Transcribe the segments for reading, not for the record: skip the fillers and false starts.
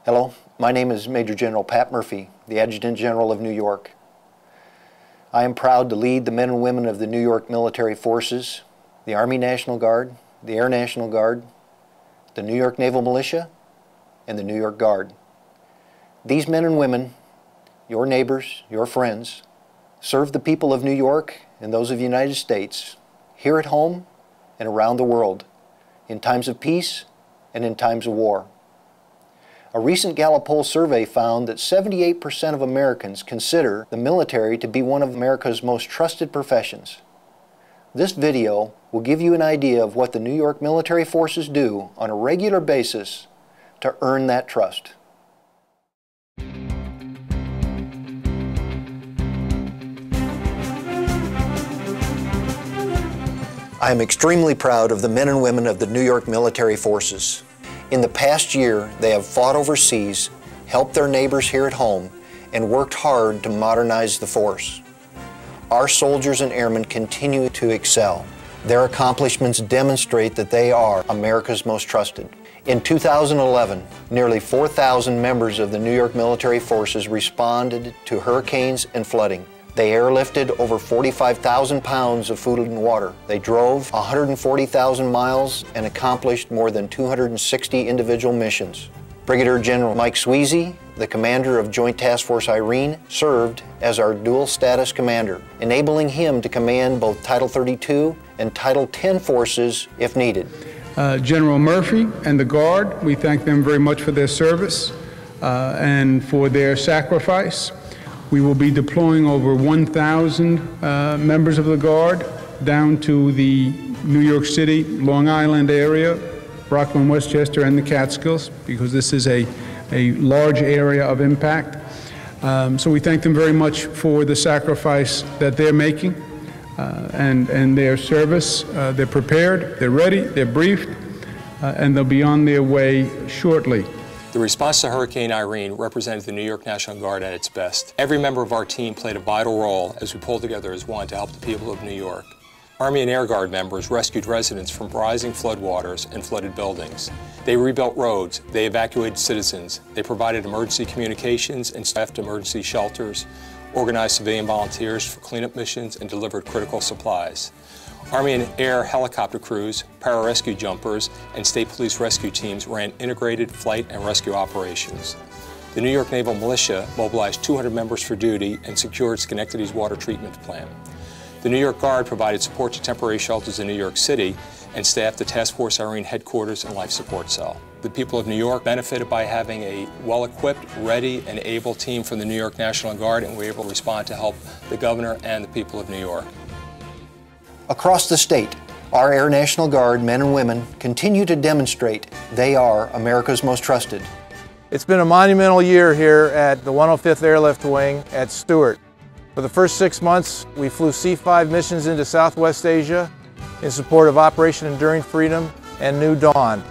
Hello, my name is Major General Pat Murphy, the Adjutant General of New York. I am proud to lead the men and women of the New York Military Forces, the Army National Guard, the Air National Guard, the New York Naval Militia, and the New York Guard. These men and women, your neighbors, your friends, serve the people of New York and those of the United States, here at home and around the world, in times of peace and in times of war. A recent Gallup poll survey found that 78% of Americans consider the military to be one of America's most trusted professions. This video will give you an idea of what the New York Military Forces do on a regular basis to earn that trust. I am extremely proud of the men and women of the New York Military Forces. In the past year, they have fought overseas, helped their neighbors here at home, and worked hard to modernize the force. Our soldiers and airmen continue to excel. Their accomplishments demonstrate that they are America's most trusted. In 2011, nearly 4,000 members of the New York Military Forces responded to hurricanes and flooding. They airlifted over 45,000 pounds of food and water. They drove 140,000 miles and accomplished more than 260 individual missions. Brigadier General Mike Sweezy, the commander of Joint Task Force Irene, served as our dual status commander, enabling him to command both Title 32 and Title 10 forces if needed. General Murphy and the Guard, we thank them very much for their service and for their sacrifice. We will be deploying over 1,000 members of the Guard down to the New York City, Long Island area, Rockland, Westchester, and the Catskills, because this is a large area of impact. So we thank them very much for the sacrifice that they're making and their service. They're prepared, they're ready, they're briefed, and they'll be on their way shortly. The response to Hurricane Irene represented the New York National Guard at its best. Every member of our team played a vital role as we pulled together as one to help the people of New York. Army and Air Guard members rescued residents from rising floodwaters and flooded buildings. They rebuilt roads, they evacuated citizens, they provided emergency communications and staffed emergency shelters, organized civilian volunteers for cleanup missions, and delivered critical supplies. Army and Air helicopter crews, pararescue jumpers, and state police rescue teams ran integrated flight and rescue operations. The New York Naval Militia mobilized 200 members for duty and secured Schenectady's water treatment plant. The New York Guard provided support to temporary shelters in New York City and staffed the Task Force Irene headquarters and life support cell. The people of New York benefited by having a well-equipped, ready, and able team from the New York National Guard, and were able to respond to help the governor and the people of New York. Across the state, our Air National Guard men and women continue to demonstrate they are America's most trusted. It's been a monumental year here at the 105th Airlift Wing at Stewart. For the first 6 months, we flew C-5 missions into Southwest Asia in support of Operation Enduring Freedom and New Dawn.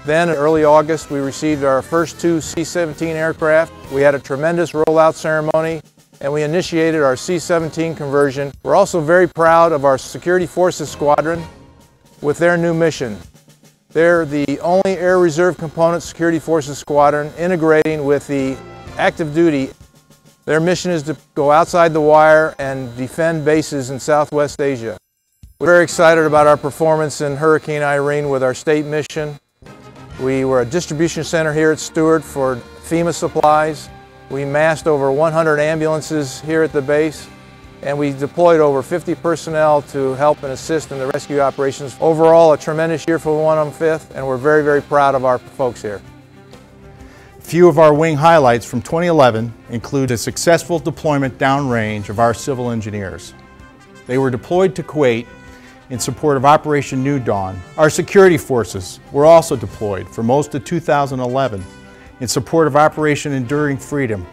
Then in early August, we received our first 2 C-17 aircraft. We had a tremendous rollout ceremony, and we initiated our C-17 conversion. We're also very proud of our Security Forces Squadron with their new mission. They're the only Air Reserve Component Security Forces Squadron integrating with the active duty. Their mission is to go outside the wire and defend bases in Southwest Asia. We're very excited about our performance in Hurricane Irene with our state mission. We were a distribution center here at Stewart for FEMA supplies. We massed over 100 ambulances here at the base, and we deployed over 50 personnel to help and assist in the rescue operations. Overall, a tremendous year for 105th, and we're very, very proud of our folks here. A few of our wing highlights from 2011 include a successful deployment downrange of our civil engineers. They were deployed to Kuwait in support of Operation New Dawn. Our security forces were also deployed for most of 2011 in support of Operation Enduring Freedom,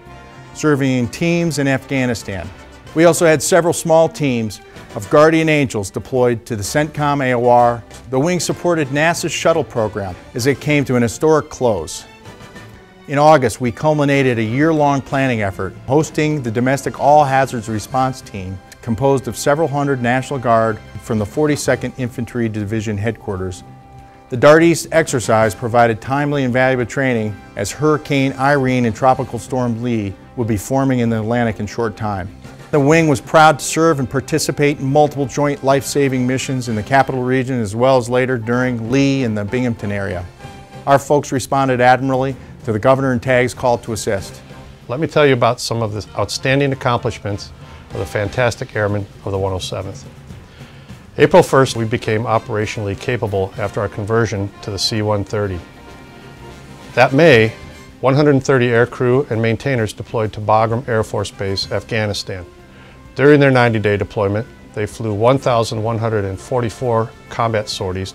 serving in teams in Afghanistan. We also had several small teams of Guardian Angels deployed to the CENTCOM AOR. The wing supported NASA's shuttle program as it came to an historic close. In August, we culminated a year-long planning effort, hosting the Domestic All Hazards Response Team, composed of several hundred National Guard from the 42nd Infantry Division headquarters, The Dart East exercise provided timely and valuable training as Hurricane Irene and Tropical Storm Lee would be forming in the Atlantic in short time. The wing was proud to serve and participate in multiple joint life-saving missions in the capital region as well as later during Lee and the Binghamton area. Our folks responded admirably to the Governor and TAG's call to assist. Let me tell you about some of the outstanding accomplishments of the fantastic airmen of the 107th. April 1st, we became operationally capable after our conversion to the C-130. That May, 130 aircrew and maintainers deployed to Bagram Air Force Base, Afghanistan. During their 90-day deployment, they flew 1,144 combat sorties,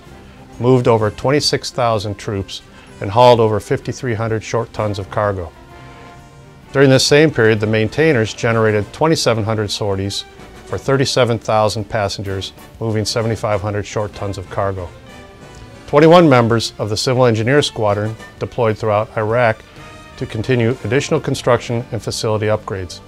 moved over 26,000 troops, and hauled over 5,300 short tons of cargo. During this same period, the maintainers generated 2,700 sorties for 37,000 passengers, moving 7,500 short tons of cargo. 21 members of the Civil Engineer Squadron deployed throughout Iraq to continue additional construction and facility upgrades.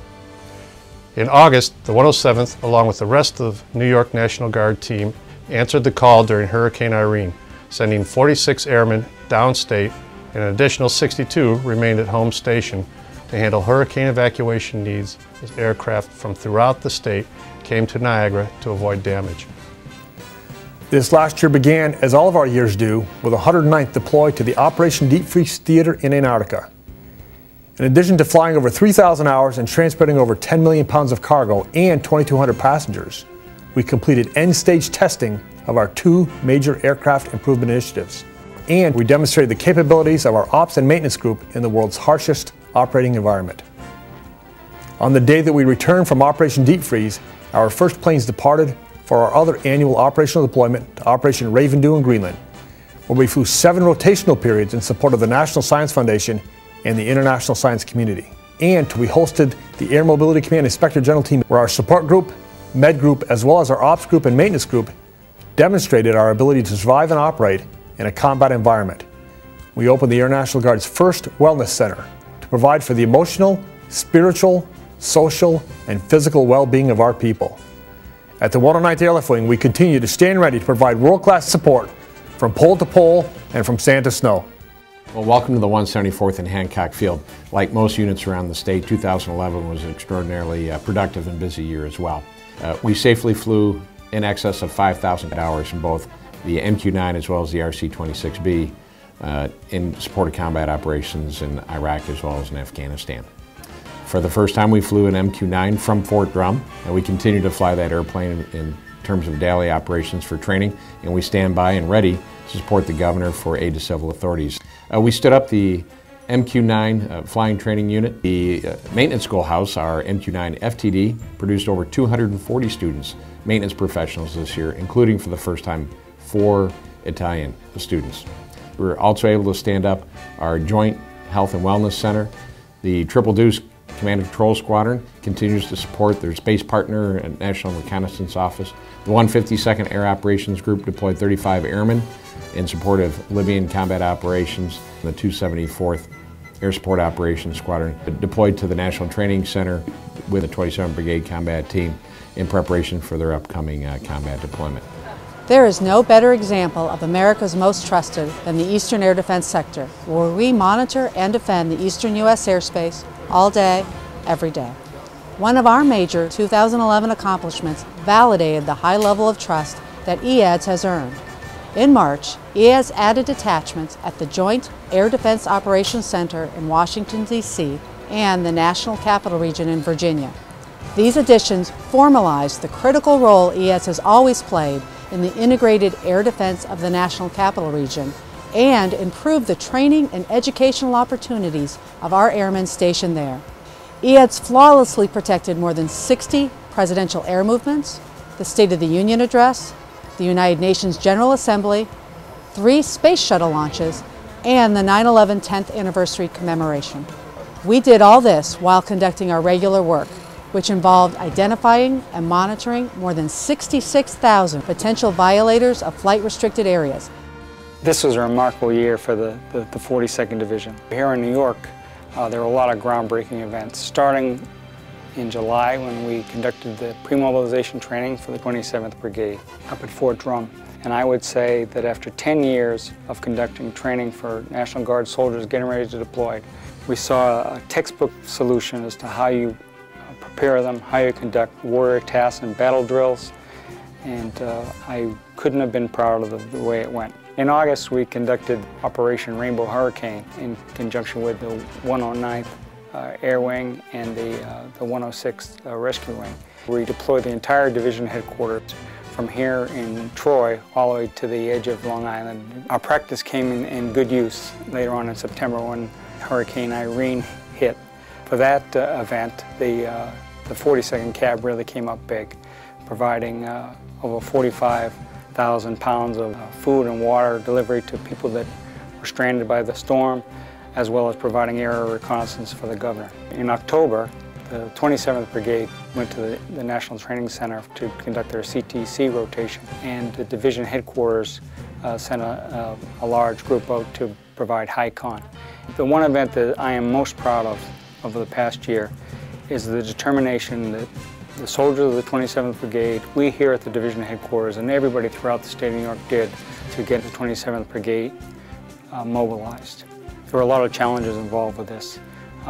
In August, the 107th, along with the rest of the New York National Guard team, answered the call during Hurricane Irene, sending 46 airmen downstate and an additional 62 remained at home station to handle hurricane evacuation needs as aircraft from throughout the state came to Niagara to avoid damage. This last year began, as all of our years do, with 109th deployed to the Operation Deep Freeze Theater in Antarctica. In addition to flying over 3,000 hours and transporting over 10 million pounds of cargo and 2,200 passengers, we completed end-stage testing of our 2 major aircraft improvement initiatives. And we demonstrated the capabilities of our ops and maintenance group in the world's harshest operating environment. On the day that we returned from Operation Deep Freeze, our first planes departed for our other annual operational deployment to Operation Raven Dew in Greenland, where we flew 7 rotational periods in support of the National Science Foundation and the international science community. And we hosted the Air Mobility Command Inspector General team, where our support group, med group, as well as our ops group and maintenance group demonstrated our ability to survive and operate in a combat environment. We opened the Air National Guard's first wellness center to provide for the emotional, spiritual, social, and physical well-being of our people. At the 109th Airlift Wing, we continue to stand ready to provide world-class support from pole to pole and from sand to snow. Well, welcome to the 174th in Hancock Field. Like most units around the state, 2011 was an extraordinarily productive and busy year as well. We safely flew in excess of 5,000 hours in both the MQ-9 as well as the RC-26B in support of combat operations in Iraq as well as in Afghanistan. For the first time, we flew an MQ-9 from Fort Drum, and we continue to fly that airplane in terms of daily operations for training, and we stand by and ready to support the governor for aid to civil authorities. We stood up the MQ-9 flying training unit. The maintenance schoolhouse, our MQ-9 FTD, produced over 240 students, maintenance professionals this year, including for the first time 4 Italian students. We were also able to stand up our Joint Health and Wellness Center. The Triple Deuce Command and Control Squadron continues to support their space partner and National Reconnaissance Office. The 152nd Air Operations Group deployed 35 airmen in support of Libyan combat operations. The 274th Air Support Operations Squadron deployed to the National Training Center with the 27th Brigade Combat Team in preparation for their upcoming combat deployment. There is no better example of America's most trusted than the Eastern Air Defense Sector, where we monitor and defend the Eastern U.S. airspace all day, every day. One of our major 2011 accomplishments validated the high level of trust that EADS has earned. In March, EADS added detachments at the Joint Air Defense Operations Center in Washington, D.C. and the National Capital Region in Virginia. These additions formalized the critical role EADS has always played in the integrated air defense of the National Capital Region and improved the training and educational opportunities of our airmen stationed there. EADS flawlessly protected more than 60 presidential air movements, the State of the Union Address, the United Nations General Assembly, 3 space shuttle launches, and the 9/11 10th anniversary commemoration. We did all this while conducting our regular work, which involved identifying and monitoring more than 66,000 potential violators of flight-restricted areas. This was a remarkable year for the 42nd Division. Here in New York, there were a lot of groundbreaking events. Starting in July when we conducted the pre-mobilization training for the 27th Brigade up at Fort Drum. And I would say that after 10 years of conducting training for National Guard soldiers getting ready to deploy, we saw a textbook solution as to how you prepare them, how you conduct warrior tasks and battle drills, and I couldn't have been prouder of the way it went. In August, we conducted Operation Rainbow Hurricane in conjunction with the 109th Air Wing and the 106th Rescue Wing. We deployed the entire division headquarters from here in Troy all the way to the edge of Long Island. Our practice came in good use later on in September when Hurricane Irene hit. For that event, the 42nd Cab really came up big, providing over 45,000 pounds of food and water delivery to people that were stranded by the storm, as well as providing aerial reconnaissance for the governor. In October, the 27th Brigade went to the National Training Center to conduct their CTC rotation, and the division headquarters sent a large group out to provide HICON. The one event that I am most proud of over the past year is the determination that the soldiers of the 27th Brigade, we here at the division headquarters, and everybody throughout the state of New York did to get the 27th Brigade mobilized. There were a lot of challenges involved with this.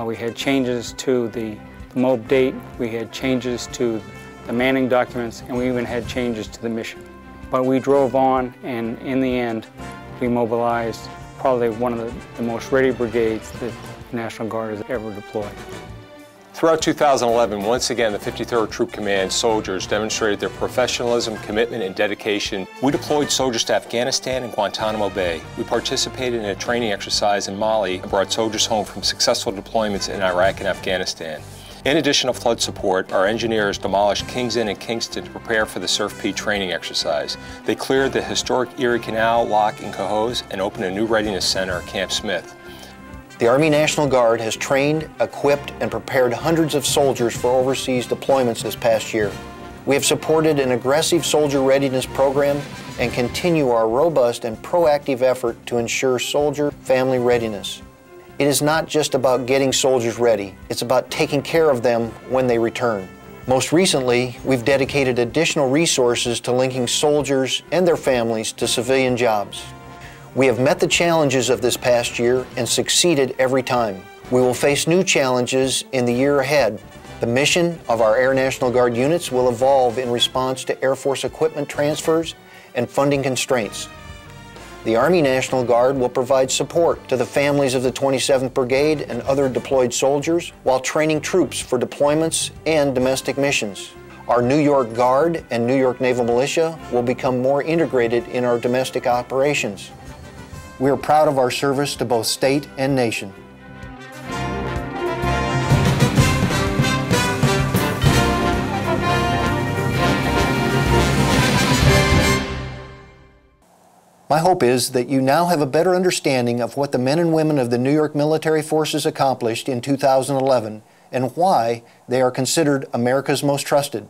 We had changes to the MOB date, we had changes to the manning documents, and we even had changes to the mission. But we drove on, and in the end, we mobilized probably one of the most ready brigades that the National Guard has ever deployed. Throughout 2011, once again, the 53rd Troop Command soldiers demonstrated their professionalism, commitment, and dedication. We deployed soldiers to Afghanistan and Guantanamo Bay. We participated in a training exercise in Mali and brought soldiers home from successful deployments in Iraq and Afghanistan. In addition to flood support, our engineers demolished Kings Inn and Kingston to prepare for the Surf P training exercise. They cleared the historic Erie Canal lock in Cohoes and opened a new readiness center at Camp Smith. The Army National Guard has trained, equipped, and prepared hundreds of soldiers for overseas deployments this past year. We have supported an aggressive soldier readiness program and continue our robust and proactive effort to ensure soldier family readiness. It is not just about getting soldiers ready, it's about taking care of them when they return. Most recently, we've dedicated additional resources to linking soldiers and their families to civilian jobs. We have met the challenges of this past year and succeeded every time. We will face new challenges in the year ahead. The mission of our Air National Guard units will evolve in response to Air Force equipment transfers and funding constraints. The Army National Guard will provide support to the families of the 27th Brigade and other deployed soldiers while training troops for deployments and domestic missions. Our New York Guard and New York Naval Militia will become more integrated in our domestic operations. We are proud of our service to both state and nation. My hope is that you now have a better understanding of what the men and women of the New York Military Forces accomplished in 2011 and why they are considered America's most trusted.